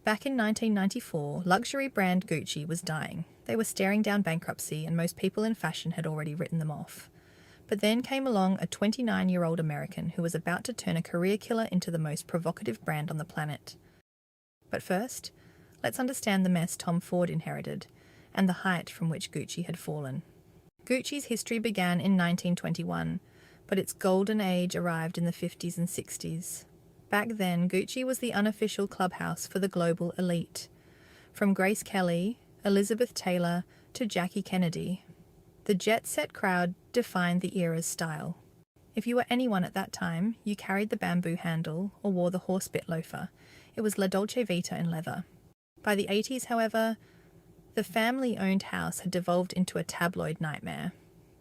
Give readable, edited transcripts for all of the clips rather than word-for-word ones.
Back in 1994, luxury brand Gucci was dying. They were staring down bankruptcy, and most people in fashion had already written them off. But then came along a 29-year-old American who was about to turn a career killer into the most provocative brand on the planet. But first, let's understand the mess Tom Ford inherited, and the height from which Gucci had fallen. Gucci's history began in 1921, but its golden age arrived in the 50s and 60s. Back then, Gucci was the unofficial clubhouse for the global elite. From Grace Kelly, Elizabeth Taylor, to Jackie Kennedy, the jet-set crowd defined the era's style. If you were anyone at that time, you carried the bamboo handle or wore the horsebit loafer. It was La Dolce Vita in leather. By the 80s, however, the family-owned house had devolved into a tabloid nightmare.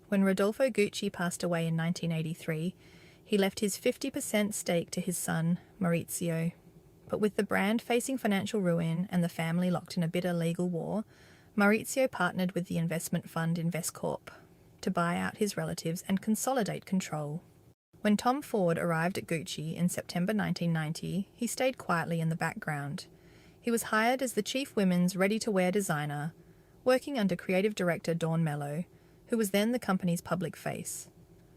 When Rodolfo Gucci passed away in 1983, he left his 50% stake to his son, Maurizio. But with the brand facing financial ruin and the family locked in a bitter legal war, Maurizio partnered with the investment fund InvestCorp to buy out his relatives and consolidate control. When Tom Ford arrived at Gucci in September 1990, he stayed quietly in the background. He was hired as the chief women's ready-to-wear designer, working under creative director Dawn Mello, who was then the company's public face.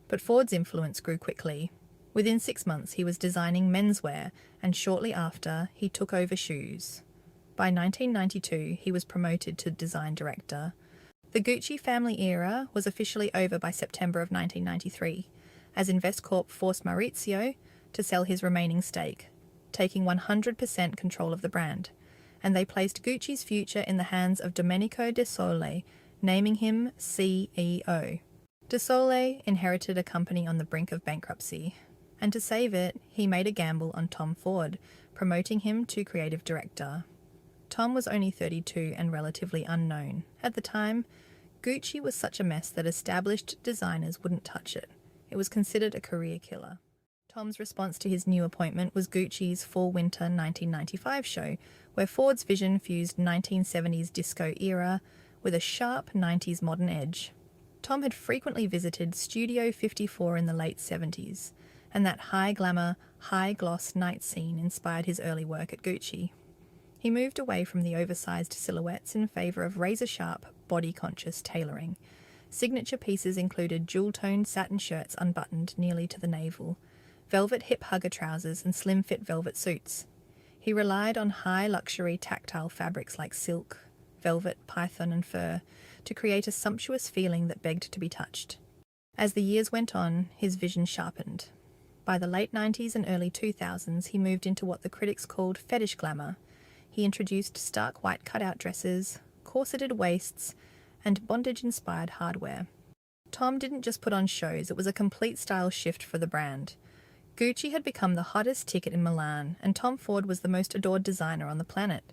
But Ford's influence grew quickly. Within 6 months, he was designing menswear, and shortly after, he took over shoes. By 1992, he was promoted to design director. The Gucci family era was officially over by September of 1993, as InvestCorp forced Maurizio to sell his remaining stake, taking 100% control of the brand, and they placed Gucci's future in the hands of Domenico De Sole, naming him CEO. De Sole inherited a company on the brink of bankruptcy, and to save it, he made a gamble on Tom Ford, promoting him to creative director. Tom was only 32 and relatively unknown. At the time, Gucci was such a mess that established designers wouldn't touch it. It was considered a career killer. Tom's response to his new appointment was Gucci's Fall-Winter 1995 show, where Ford's vision fused 1970s disco era with a sharp 90s modern edge. Tom had frequently visited Studio 54 in the late 70s, and that high-glamour, high-gloss night scene inspired his early work at Gucci. He moved away from the oversized silhouettes in favour of razor-sharp, body-conscious tailoring. Signature pieces included jewel-toned satin shirts unbuttoned nearly to the navel, velvet hip-hugger trousers and slim-fit velvet suits. He relied on high-luxury tactile fabrics like silk, velvet, python and fur to create a sumptuous feeling that begged to be touched. As the years went on, his vision sharpened. By the late 90s and early 2000s, he moved into what the critics called fetish glamour. He introduced stark white cutout dresses, corseted waists, and bondage-inspired hardware. Tom didn't just put on shows, it was a complete style shift for the brand. Gucci had become the hottest ticket in Milan, and Tom Ford was the most adored designer on the planet.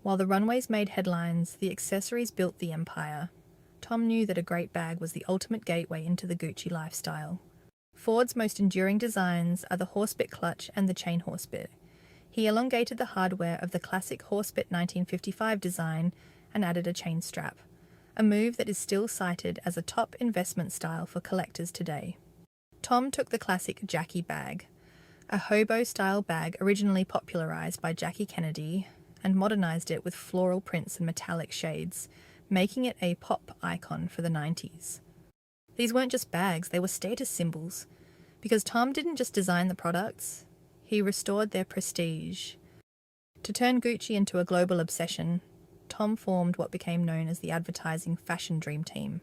While the runways made headlines, the accessories built the empire. Tom knew that a great bag was the ultimate gateway into the Gucci lifestyle. Ford's most enduring designs are the horsebit clutch and the chain horsebit. He elongated the hardware of the classic horsebit 1955 design and added a chain strap, a move that is still cited as a top investment style for collectors today. Tom took the classic Jackie bag, a hobo-style bag originally popularized by Jackie Kennedy, and modernized it with floral prints and metallic shades, making it a pop icon for the 90s. These weren't just bags, they were status symbols, because Tom didn't just design the products, he restored their prestige. To turn Gucci into a global obsession, Tom formed what became known as the advertising fashion dream team.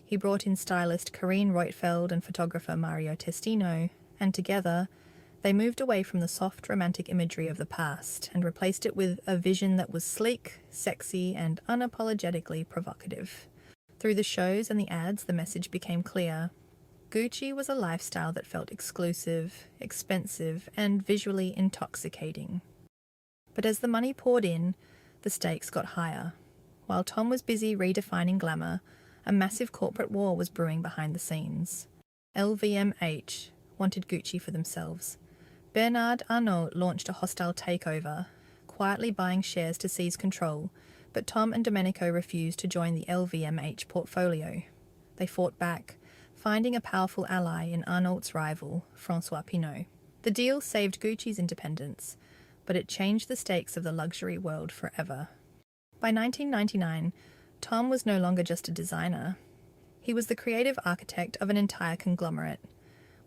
He brought in stylist Karine Reutfeld and photographer Mario Testino, and together, they moved away from the soft, romantic imagery of the past and replaced it with a vision that was sleek, sexy, and unapologetically provocative. Through the shows and the ads, the message became clear. Gucci was a lifestyle that felt exclusive, expensive, and visually intoxicating. But as the money poured in, the stakes got higher. While Tom was busy redefining glamour, a massive corporate war was brewing behind the scenes. LVMH wanted Gucci for themselves. Bernard Arnault launched a hostile takeover, quietly buying shares to seize control, but Tom and Domenico refused to join the LVMH portfolio. They fought back, finding a powerful ally in Arnault's rival, François Pinault. The deal saved Gucci's independence, but it changed the stakes of the luxury world forever. By 1999, Tom was no longer just a designer. He was the creative architect of an entire conglomerate.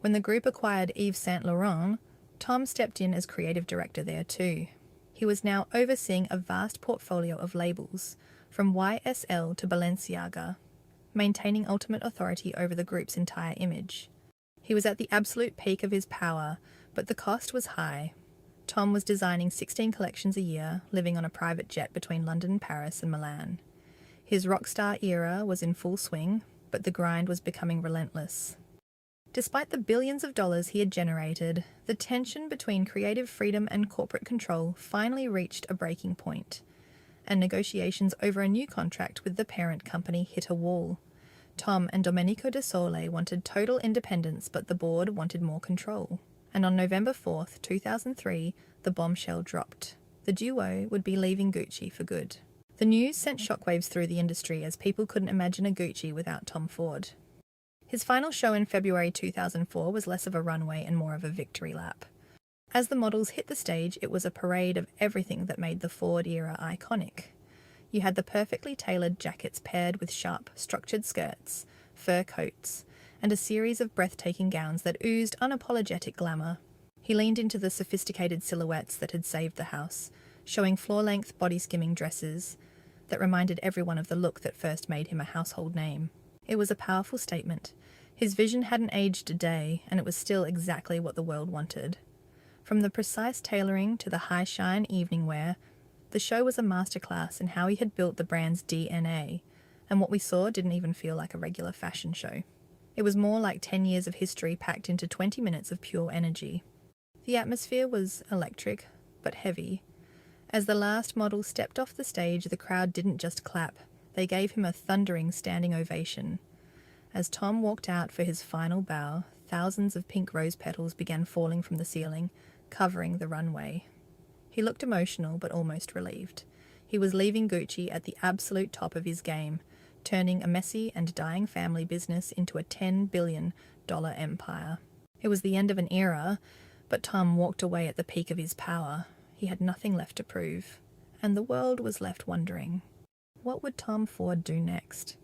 When the group acquired Yves Saint Laurent, Tom stepped in as creative director there too. He was now overseeing a vast portfolio of labels, from YSL to Balenciaga, maintaining ultimate authority over the group's entire image. He was at the absolute peak of his power, but the cost was high. Tom was designing 16 collections a year, living on a private jet between London, Paris, and Milan. His rock star era was in full swing, but the grind was becoming relentless. Despite the billions of dollars he had generated, the tension between creative freedom and corporate control finally reached a breaking point, and negotiations over a new contract with the parent company hit a wall. Tom and Domenico De Sole wanted total independence, but the board wanted more control. And on November 4th, 2003, the bombshell dropped. The duo would be leaving Gucci for good. The news sent shockwaves through the industry as people couldn't imagine a Gucci without Tom Ford. His final show in February 2004 was less of a runway and more of a victory lap. As the models hit the stage, it was a parade of everything that made the Ford era iconic. You had the perfectly tailored jackets paired with sharp, structured skirts, fur coats, and a series of breathtaking gowns that oozed unapologetic glamour. He leaned into the sophisticated silhouettes that had saved the house, showing floor-length, body-skimming dresses that reminded everyone of the look that first made him a household name. It was a powerful statement. His vision hadn't aged a day, and it was still exactly what the world wanted. From the precise tailoring to the high-shine evening wear, the show was a masterclass in how he had built the brand's DNA, and what we saw didn't even feel like a regular fashion show. It was more like 10 years of history packed into 20 minutes of pure energy. The atmosphere was electric, but heavy. As the last model stepped off the stage, the crowd didn't just clap, they gave him a thundering standing ovation. As Tom walked out for his final bow, thousands of pink rose petals began falling from the ceiling, covering the runway. He looked emotional, but almost relieved. He was leaving Gucci at the absolute top of his game, turning a messy and dying family business into a $10 billion empire. It was the end of an era, but Tom walked away at the peak of his power. He had nothing left to prove, and the world was left wondering, what would Tom Ford do next?